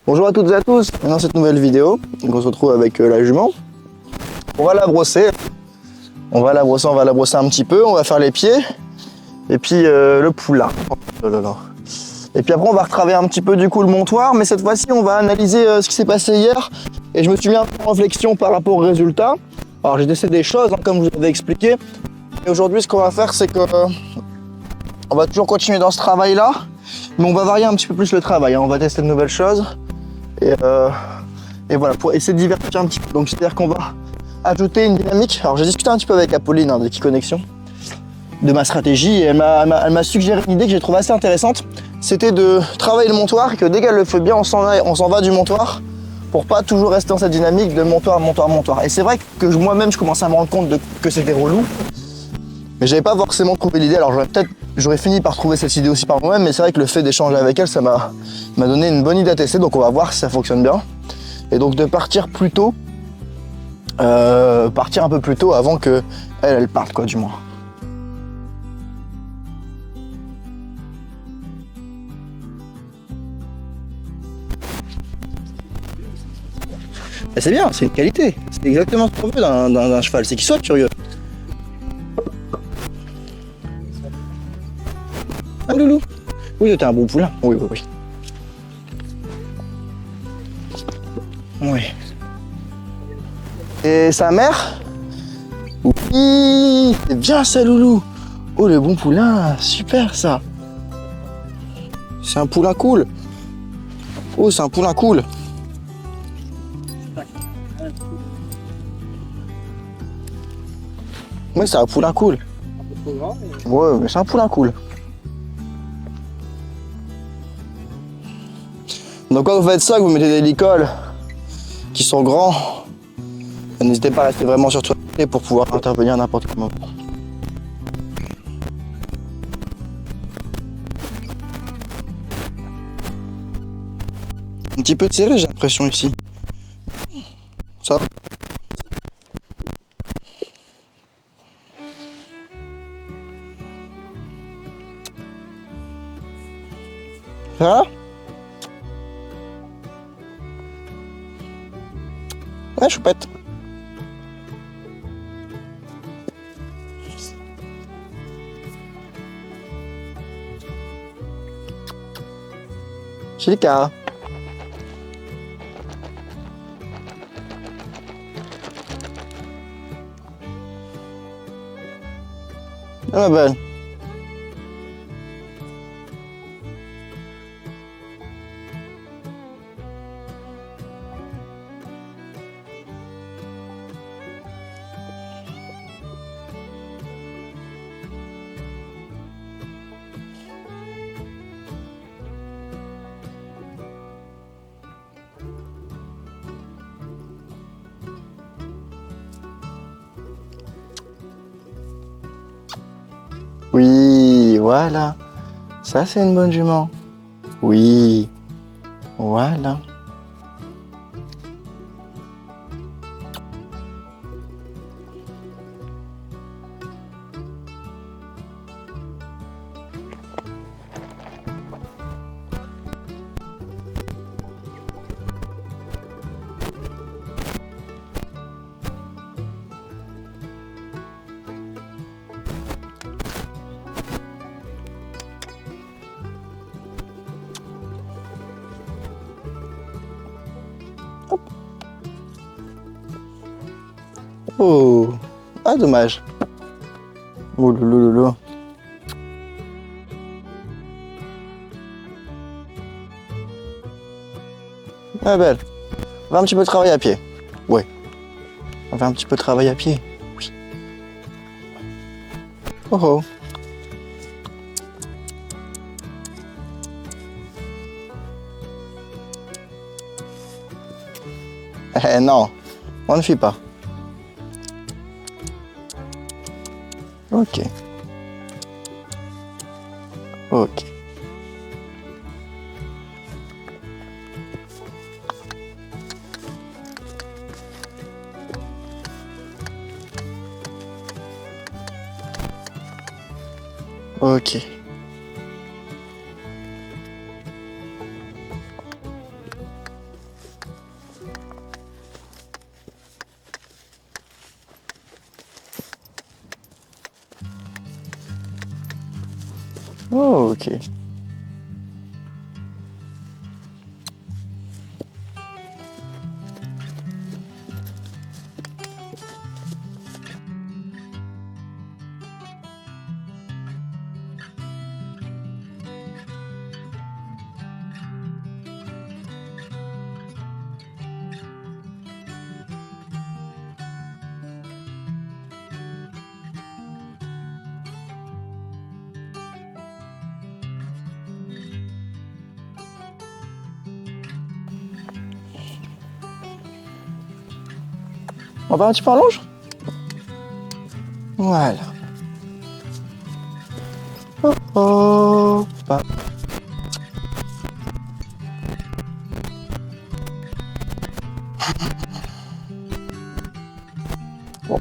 Bonjour à toutes et à tous, dans cette nouvelle vidéo, on se retrouve avec la jument. On va la brosser, on va la brosser un petit peu, on va faire les pieds, et puis le poulain. Oh là là. Et puis après on va retravailler un petit peu du coup le montoir, mais cette fois-ci on va analyser ce qui s'est passé hier, et je me suis mis un peu en réflexion par rapport aux résultats. Alors j'ai testé des choses, hein, comme je vous avais expliqué, et aujourd'hui ce qu'on va faire c'est que on va toujours continuer dans ce travail-là, mais on va varier un petit peu plus le travail, hein. On va tester de nouvelles choses. Et voilà, pour essayer de diversifier un petit peu. Donc c'est-à-dire qu'on va ajouter une dynamique. Alors j'ai discuté un petit peu avec Apolline de Key-Connexion de ma stratégie, et elle m'a suggéré une idée que j'ai trouvée assez intéressante. C'était de travailler le montoir, et que dès qu'elle le fait bien, on s'en va du montoir pour pas toujours rester dans cette dynamique de montoir. Et c'est vrai que moi-même je commençais à me rendre compte que c'était relou, mais j'avais pas forcément trouvé l'idée. Alors j'aurais fini par trouver cette idée aussi par moi-même, mais c'est vrai que le fait d'échanger avec elle, ça m'a donné une bonne idée à tester, donc on va voir si ça fonctionne bien. Et donc de partir plus tôt, partir un peu plus tôt avant que elle parte, quoi, du moins. Et c'est bien, c'est une qualité, c'est exactement ce qu'on veut d'un cheval, c'est qu'il soit curieux. Ah loulou. Oui, t'es un bon poulain. Oui. Oui. Et sa mère? Oui, c'est bien ça, loulou. Oh, le bon poulain, super ça. C'est un poulain cool. Oh, c'est un poulain cool. Oui, c'est un poulain cool. Ouais, mais c'est un poulain cool. Donc quand vous faites ça, que vous mettez des licoles qui sont grands, n'hésitez pas à rester vraiment sur toi pour pouvoir intervenir à n'importe quel moment. Un petit peu de serré, j'ai l'impression ici. Ça va? Ça va? Ouais, choupette. Chilika. Ah, ma belle. Oui, voilà. Ça, c'est une bonne jument. Oui, voilà. Oh, ah, dommage. Oh, loulou. Ah, belle. On va un petit peu travailler à pied. Ouais. On va un petit peu travailler à pied. Oui. Oh oh. Eh non, on ne fait pas. Ok. Ok. Ok. Oh, ok. On va un petit peu en longe. Voilà. Oh, oh. Pas. Bon.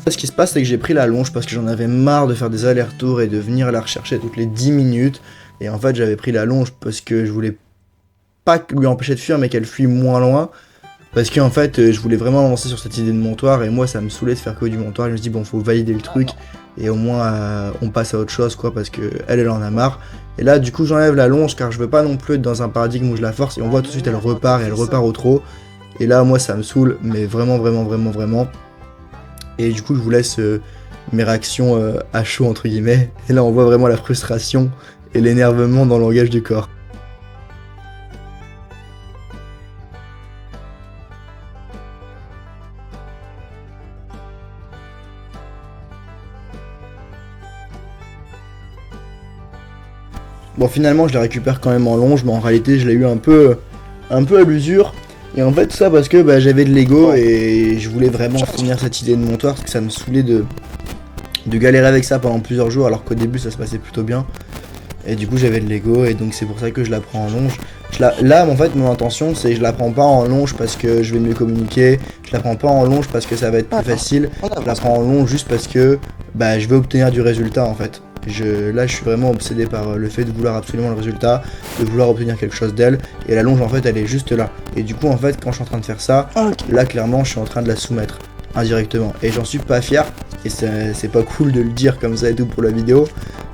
Ce qui se passe, c'est que j'ai pris la longe parce que j'en avais marre de faire des allers-retours et de venir la rechercher toutes les 10 minutes. Et en fait, j'avais pris la longe parce que je voulais pas lui empêcher de fuir, mais qu'elle fuit moins loin. Parce qu'en fait, je voulais vraiment avancer sur cette idée de montoir. Et moi, ça me saoulait de faire que du montoir. Je me suis dit, bon, faut valider le truc. Et au moins, on passe à autre chose, quoi. Parce que elle en a marre. Et là, du coup, j'enlève la longe car je veux pas non plus être dans un paradigme où je la force. Et on voit tout de suite, elle repart et elle repart au trot. Et là, moi, ça me saoule. Mais vraiment, vraiment, vraiment, vraiment. Et du coup, je vous laisse mes réactions à chaud, entre guillemets. Et là, on voit vraiment la frustration et l'énervement dans le langage du corps. Bon, finalement, je la récupère quand même en longe, mais en réalité, je l'ai eu un peu à l'usure. Et en fait, tout ça parce que bah, j'avais de l'ego et je voulais vraiment finir cette idée de montoir parce que ça me saoulait de galérer avec ça pendant plusieurs jours alors qu'au début ça se passait plutôt bien. Et du coup j'avais de l'ego et donc c'est pour ça que je la prends en longe. Là en fait mon intention c'est je la prends pas en longe parce que je vais mieux communiquer, je la prends pas en longe parce que ça va être plus facile, je la prends en longe juste parce que bah, je veux obtenir du résultat en fait. Là je suis vraiment obsédé par le fait de vouloir absolument le résultat, de vouloir obtenir quelque chose d'elle, et la longe en fait elle est juste là. Et du coup en fait quand je suis en train de faire ça, là clairement je suis en train de la soumettre indirectement. Et j'en suis pas fier, et c'est pas cool de le dire comme ça et tout pour la vidéo,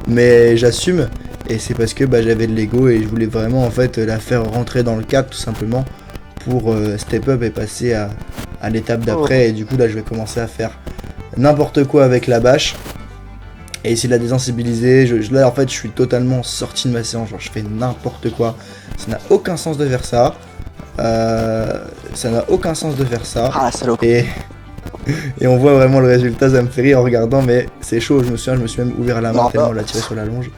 mais j'assume, et c'est parce que bah, j'avais de l'ego et je voulais vraiment en fait la faire rentrer dans le cadre tout simplement pour step up et passer à l'étape d'après. Et du coup là je vais commencer à faire n'importe quoi avec la bâche et essayer de la désensibiliser. Là en fait je suis totalement sorti de ma séance, genre je fais n'importe quoi, ça n'a aucun sens de faire ça. Ça n'a aucun sens de faire ça. Ah, salaud. Et on voit vraiment le résultat, ça me fait rire en regardant, mais c'est chaud. Je me souviens, je me suis même ouvert la main tellement on l'a tiré sur la longe.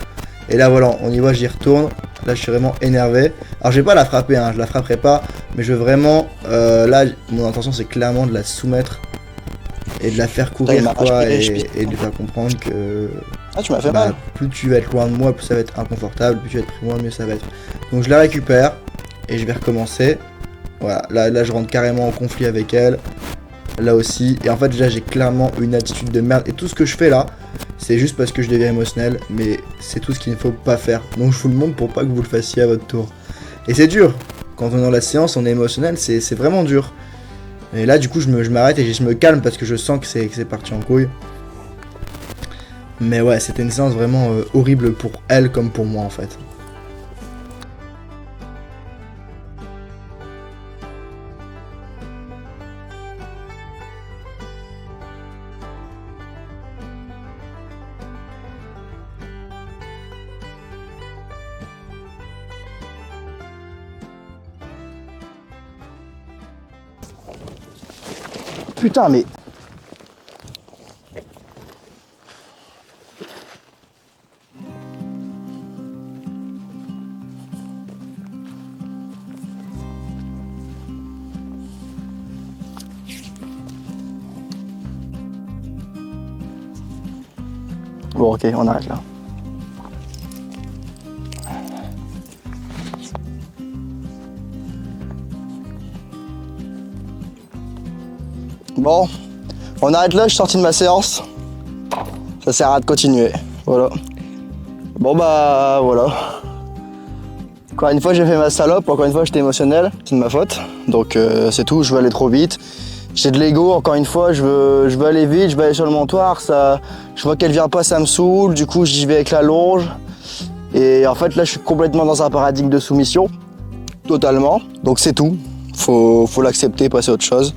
Et là voilà, on y voit, j'y retourne. Là je suis vraiment énervé. Alors je vais pas la frapper, hein, je la frapperai pas, mais je veux vraiment, là mon intention c'est clairement de la soumettre et de la faire courir quoi, et de lui faire comprendre que tu m'as fait mal. Plus tu vas être loin de moi, plus ça va être inconfortable, plus tu vas être loin, mieux ça va être. Donc je la récupère et je vais recommencer. Voilà, là je rentre carrément en conflit avec elle. Là aussi, et en fait déjà j'ai clairement une attitude de merde, et tout ce que je fais là c'est juste parce que je deviens émotionnel, mais c'est tout ce qu'il ne faut pas faire, donc je vous le montre pour pas que vous le fassiez à votre tour. Et c'est dur, quand on est dans la séance on est émotionnel, c'est vraiment dur. Et là du coup je m'arrête et je me calme parce que je sens que c'est parti en couille. Mais ouais, c'était une séance vraiment horrible pour elle comme pour moi en fait. Putain, mais... Bon, ok, on arrête là. Bon, on arrête là, je suis sorti de ma séance. Ça sert à rien de continuer. Voilà. Bon bah voilà. Encore une fois j'ai fait ma salope, encore une fois j'étais émotionnel, c'est de ma faute. Donc c'est tout, je veux aller trop vite. J'ai de l'ego, encore une fois, je veux aller vite, je veux aller sur le montoir, ça, je vois qu'elle vient pas, ça me saoule, du coup j'y vais avec la longe. Et en fait là je suis complètement dans un paradigme de soumission, totalement. Donc c'est tout, faut l'accepter, passer à autre chose.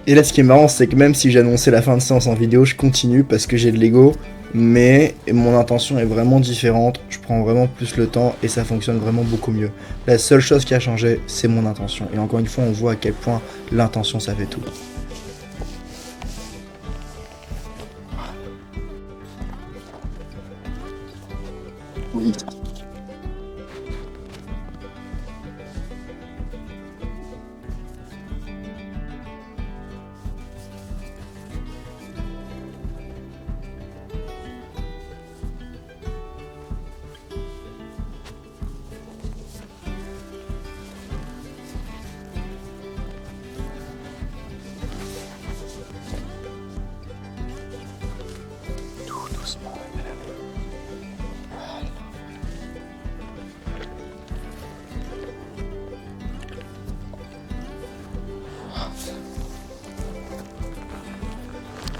Et là, ce qui est marrant, c'est que même si j'ai annoncé la fin de séance en vidéo, je continue parce que j'ai de l'ego. Mais mon intention est vraiment différente. Je prends vraiment plus le temps et ça fonctionne vraiment beaucoup mieux. La seule chose qui a changé, c'est mon intention. Et encore une fois, on voit à quel point l'intention, ça fait tout. Oui.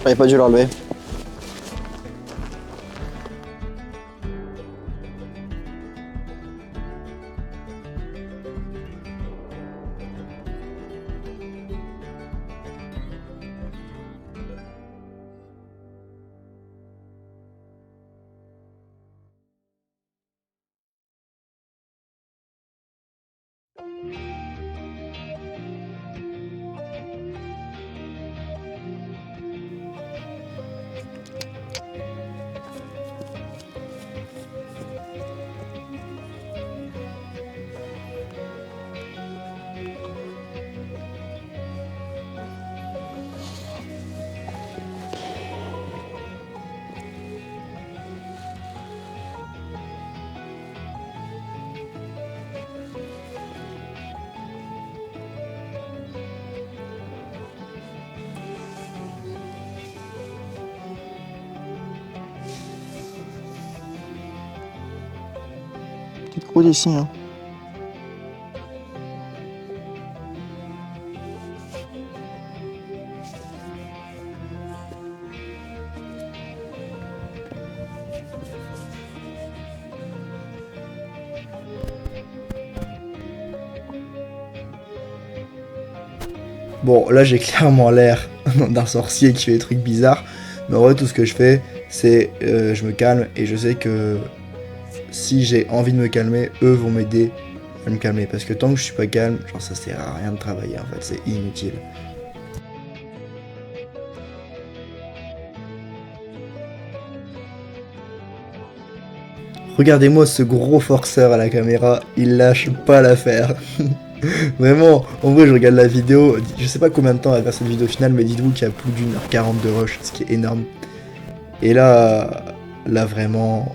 J'aurais pas dû l'enlever. Petite croûte ici, hein. Bon, là j'ai clairement l'air d'un sorcier qui fait des trucs bizarres. Mais en vrai, tout ce que je fais, c'est je me calme et je sais que si j'ai envie de me calmer, eux vont m'aider à me calmer. Parce que tant que je suis pas calme, genre ça sert à rien de travailler en fait, c'est inutile. Regardez-moi ce gros forceur à la caméra, il lâche pas l'affaire. Vraiment, en vrai je regarde la vidéo, je sais pas combien de temps va faire cette vidéo finale, mais dites-vous qu'il y a plus d'1h40 de rush, ce qui est énorme. Et là vraiment,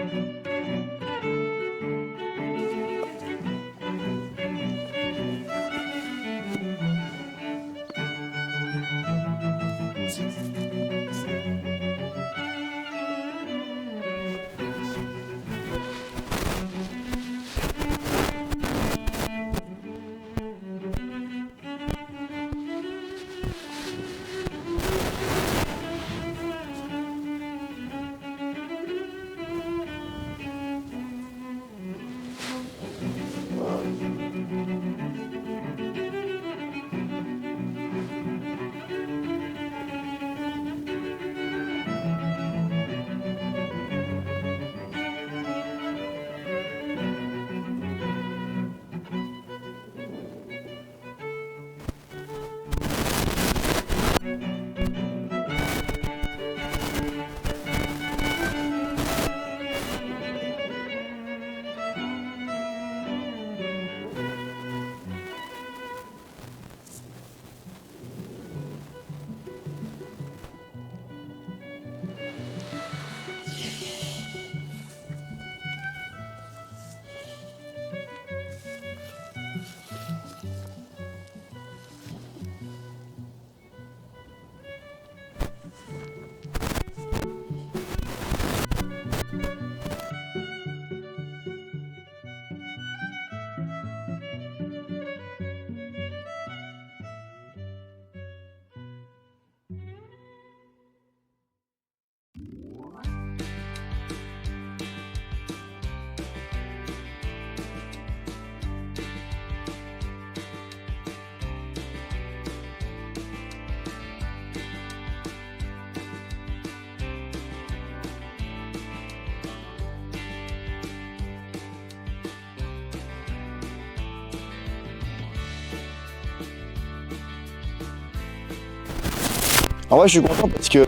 En vrai, je suis content parce que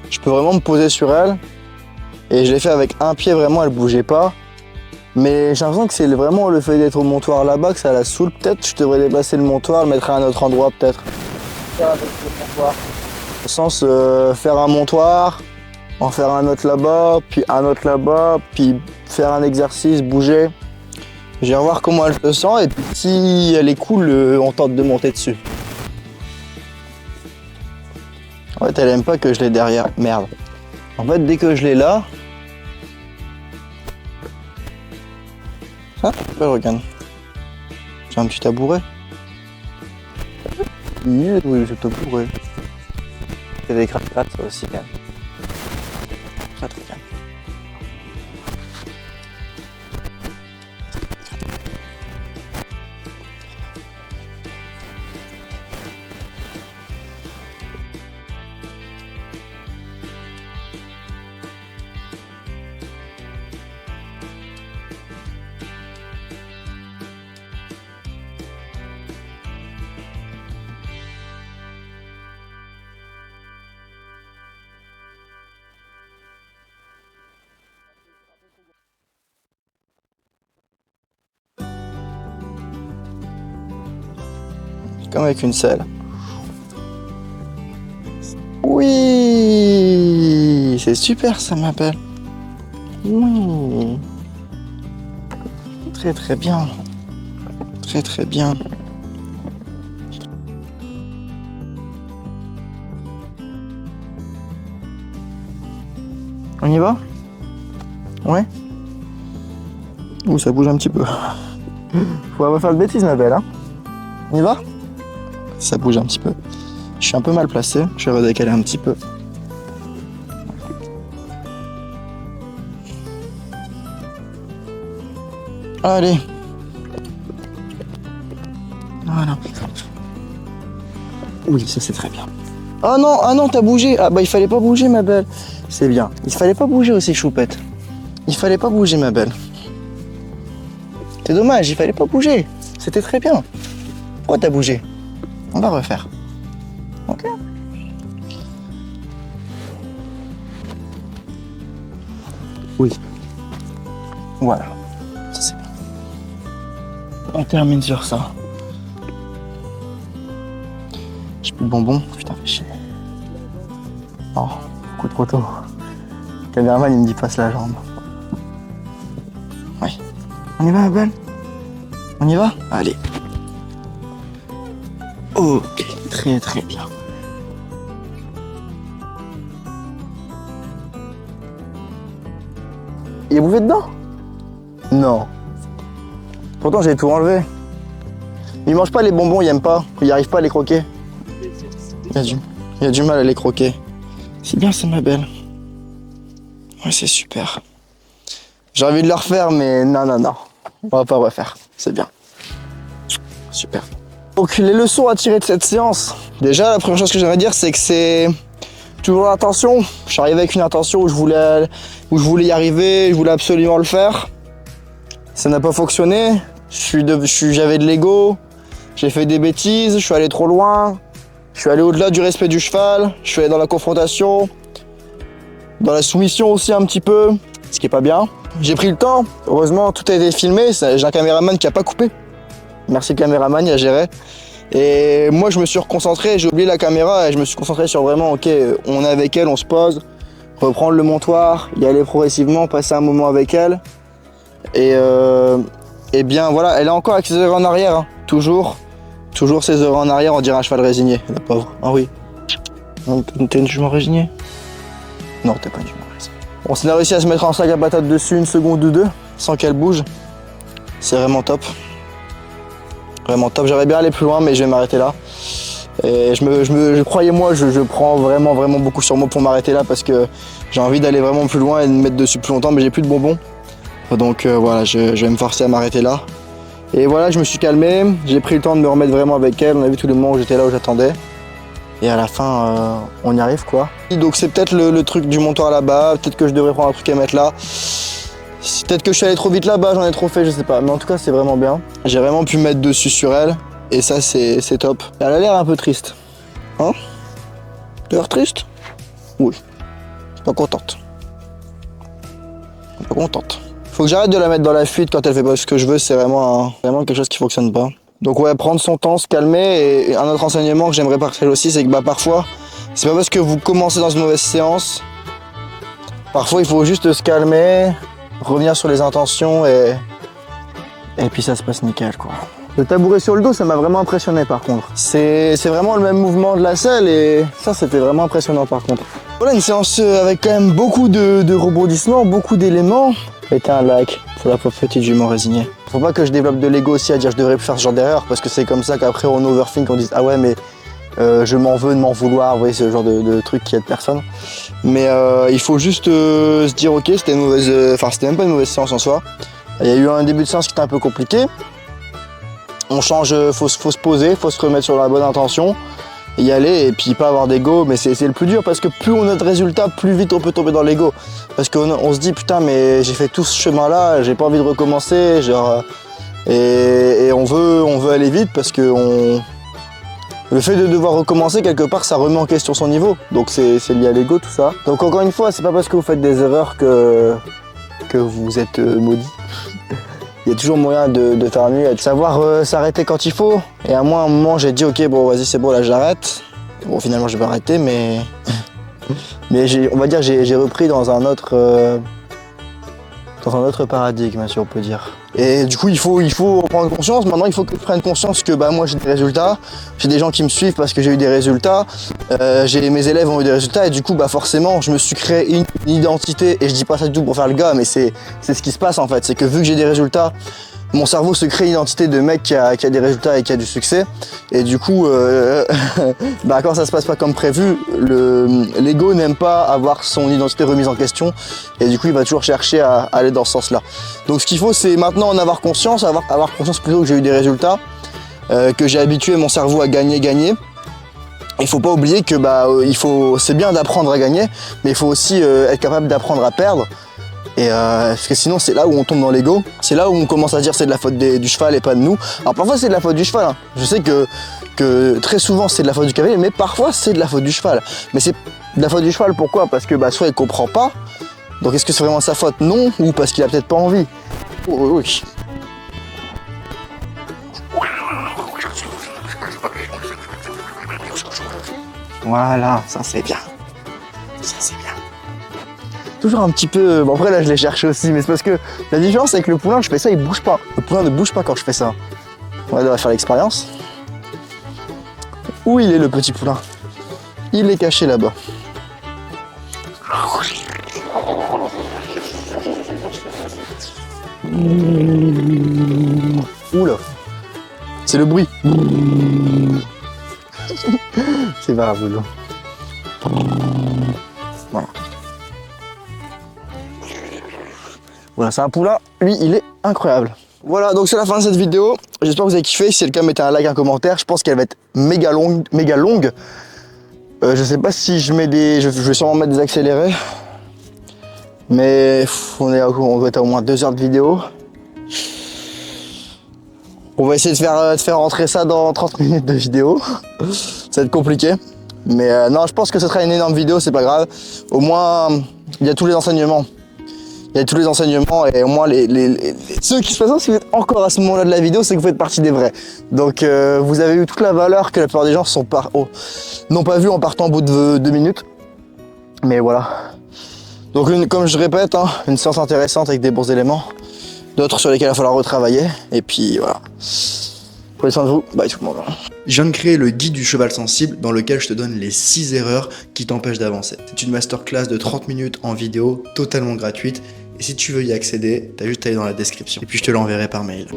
je peux vraiment me poser sur elle. Et je l'ai fait avec un pied, vraiment, elle bougeait pas. Mais j'ai l'impression que c'est vraiment le fait d'être au montoir là-bas que ça la saoule. Peut-être je devrais déplacer le montoir, le mettre à un autre endroit peut-être. Faire avec le montoir. Au sens, faire un montoir, en faire un autre là-bas, puis un autre là-bas, puis faire un exercice, bouger. Je vais voir comment elle se sent et puis si elle est cool, on tente de monter dessus. En fait, elle aime pas que je l'ai derrière. Merde. En fait, dès que je l'ai là... Ah, regarde. J'ai un petit tabouret. Oui, ce tabouret. Il y a des gratte-gratte, ça aussi, quand même. Très très calme. Comme avec une selle. Oui, c'est super ça m'appelle. Oui. Très très bien. Très très bien. On y va? Ouais. Ouh, ça bouge un petit peu. Faut pas faire de bêtises ma belle, hein. On y va? Ça bouge un petit peu. Je suis un peu mal placé, je vais redécaler un petit peu. Allez. Voilà. Oui, ça c'est très bien. Ah non, t'as bougé. Ah bah il fallait pas bouger ma belle. C'est bien. Il fallait pas bouger aussi choupette. Il fallait pas bouger ma belle. C'est dommage, il fallait pas bouger. C'était très bien. Pourquoi t'as bougé? On va refaire. Ok. Oui. Voilà. Ça c'est bien. On termine sur ça. J'ai plus de bonbons. Putain, fais chier. Oh, beaucoup trop tôt. Le caméraman il me dit passe la jambe. Oui. On y va, ma belle? On y va? Allez. Ok, très très bien. Il est bouffé dedans? Non. Pourtant j'ai tout enlevé. Il mange pas les bonbons, il aime pas. Il arrive pas à les croquer. Il a du mal à les croquer. C'est bien ça ma belle. Ouais, c'est super. J'ai envie de le refaire mais non. On va pas refaire. C'est bien. Super. Donc les leçons à tirer de cette séance, déjà la première chose que j'aimerais dire c'est que c'est toujours l'intention. Je suis arrivé avec une intention où je voulais y arriver, je voulais absolument le faire. Ça n'a pas fonctionné, j'avais de l'ego, j'ai fait des bêtises, je suis allé trop loin, je suis allé au-delà du respect du cheval, je suis allé dans la confrontation, dans la soumission aussi un petit peu, ce qui est pas bien. J'ai pris le temps, heureusement tout a été filmé, j'ai un caméraman qui a pas coupé. Merci le caméraman, il a géré. Et moi je me suis reconcentré, j'ai oublié la caméra et je me suis concentré sur vraiment, ok, on est avec elle, on se pose, reprendre le montoir, y aller progressivement, passer un moment avec elle. Et bien voilà, elle est encore avec ses oreilles en arrière, hein. Toujours ses oreilles en arrière, on dirait un cheval résigné, la pauvre. Ah oui. T'es une jument résignée? Non, t'es pas une jument résignée. Bon, si on a réussi à se mettre en sac à patates dessus une seconde ou deux, sans qu'elle bouge, c'est vraiment top. Vraiment top, j'aimerais bien aller plus loin mais je vais m'arrêter là. Et croyez-moi, je prends vraiment beaucoup sur moi pour m'arrêter là parce que j'ai envie d'aller vraiment plus loin et de me mettre dessus plus longtemps mais j'ai plus de bonbons. Donc voilà, je vais me forcer à m'arrêter là. Et voilà, je me suis calmé, j'ai pris le temps de me remettre vraiment avec elle, on a vu tous les moments où j'étais là, où j'attendais. Et à la fin, on y arrive quoi. Donc c'est peut-être le truc du montoir là-bas, peut-être que je devrais prendre un truc à mettre là. Peut-être que je suis allé trop vite là-bas, j'en ai trop fait, je sais pas. Mais en tout cas, c'est vraiment bien. J'ai vraiment pu mettre dessus sur elle. Et ça, c'est top. Elle a l'air un peu triste. Hein? T'as l'air triste? Oui. Pas contente. Pas contente. Faut que j'arrête de la mettre dans la fuite quand elle fait pas ce que je veux, c'est vraiment quelque chose qui fonctionne pas. Donc ouais, prendre son temps, se calmer. Et un autre enseignement que j'aimerais partager aussi, c'est que bah parfois, c'est pas parce que vous commencez dans une mauvaise séance, parfois il faut juste se calmer, revenir sur les intentions et puis ça se passe nickel quoi. Le tabouret sur le dos, ça m'a vraiment impressionné par contre. C'est vraiment le même mouvement de la selle et ça c'était vraiment impressionnant par contre. Voilà une séance avec quand même beaucoup de rebondissements, beaucoup d'éléments. Mettez un like pour la pauvre petite jument résignée. Faut pas que je développe de l'ego aussi à dire je devrais plus faire ce genre d'erreur parce que c'est comme ça qu'après on overthink, on dit ah ouais mais je m'en veux de m'en vouloir, vous voyez ce genre de truc qui aide personne. Mais il faut juste se dire ok c'était une mauvaise, enfin c'était même pas une mauvaise séance en soi. Il y a eu un début de séance qui était un peu compliqué. On change, faut se poser, faut se remettre sur la bonne intention, y aller et puis pas avoir d'ego, mais c'est le plus dur parce que plus on a de résultats, plus vite on peut tomber dans l'ego. Parce qu'on se dit putain mais j'ai fait tout ce chemin là, j'ai pas envie de recommencer, genre et on veut aller vite parce que le fait de devoir recommencer quelque part ça remet en question son niveau. Donc c'est lié à l'ego tout ça. Donc encore une fois, c'est pas parce que vous faites des erreurs que vous êtes maudit. Il y a toujours moyen de faire mieux et de savoir s'arrêter quand il faut. Et à moi, à un moment, j'ai dit ok, bon, vas-y, c'est bon, là, j'arrête. Bon, finalement, je vais arrêter, mais on va dire, j'ai repris dans un autre paradigme, si on peut dire. Et du coup, il faut prendre conscience. Maintenant, il faut que je prenne conscience que bah, moi, j'ai des résultats. J'ai des gens qui me suivent parce que j'ai eu des résultats. Mes élèves ont eu des résultats. Et du coup, bah, forcément, je me suis créé une identité. Et je dis pas ça du tout pour faire le gars, mais c'est ce qui se passe en fait. C'est que vu que j'ai des résultats, mon cerveau se crée une identité de mec qui a des résultats et qui a du succès. Et du coup, bah, quand ça se passe pas comme prévu, l'ego n'aime pas avoir son identité remise en question. Et du coup, il va toujours chercher à aller dans ce sens-là. Donc ce qu'il faut, c'est maintenant en avoir conscience, avoir conscience plutôt que j'ai eu des résultats, que j'ai habitué mon cerveau à gagner. Il faut pas oublier que bah, c'est bien d'apprendre à gagner, mais il faut aussi être capable d'apprendre à perdre. Et parce que sinon c'est là où on tombe dans l'ego, c'est là où on commence à dire c'est de la faute du cheval et pas de nous. Alors parfois c'est de la faute du cheval, hein. Je sais que très souvent c'est de la faute du cavalier, mais parfois c'est de la faute du cheval. Mais c'est de la faute du cheval pourquoi? Parce que bah, soit il comprend pas, donc est-ce que c'est vraiment sa faute? Non, ou parce qu'il a peut-être pas envie. Oh, oui. Voilà, ça c'est bien. Ça c'est bien. Toujours un petit peu... Bon après là je l'ai cherché aussi, mais c'est parce que la différence avec le poulain, je fais ça, il bouge pas. Le poulain ne bouge pas quand je fais ça. On va faire l'expérience. Où il est le petit poulain? Il est caché là-bas. Oula. C'est le bruit. C'est pas grave, là. Voilà. Voilà, c'est un poulain, lui, il est incroyable. Voilà, donc c'est la fin de cette vidéo. J'espère que vous avez kiffé. Si c'est le cas, mettez un like, un commentaire. Je pense qu'elle va être méga longue. Je sais pas si je mets je vais sûrement mettre des accélérés. Mais on doit être à au moins 2 heures de vidéo. On va essayer de faire rentrer ça dans 30 minutes de vidéo. Ça va être compliqué. Mais non, je pense que ce sera une énorme vidéo, c'est pas grave. Au moins, il y a tous les enseignements. Il y a tous les enseignements et au moins ceux qui se passent, si vous êtes encore à ce moment-là de la vidéo, c'est que vous faites partie des vrais. Donc vous avez eu toute la valeur que la plupart des gens n'ont pas vu en partant au bout de 2 minutes. Mais voilà. Donc comme je répète, hein, une séance intéressante avec des bons éléments. D'autres sur lesquels il va falloir retravailler. Et puis voilà. Prenez soin de vous. Bye tout le monde. Je viens de créer le guide du cheval sensible dans lequel je te donne les 6 erreurs qui t'empêchent d'avancer. C'est une masterclass de 30 minutes en vidéo, totalement gratuite. Et si tu veux y accéder, t'as juste à aller dans la description. Et puis je te l'enverrai par mail.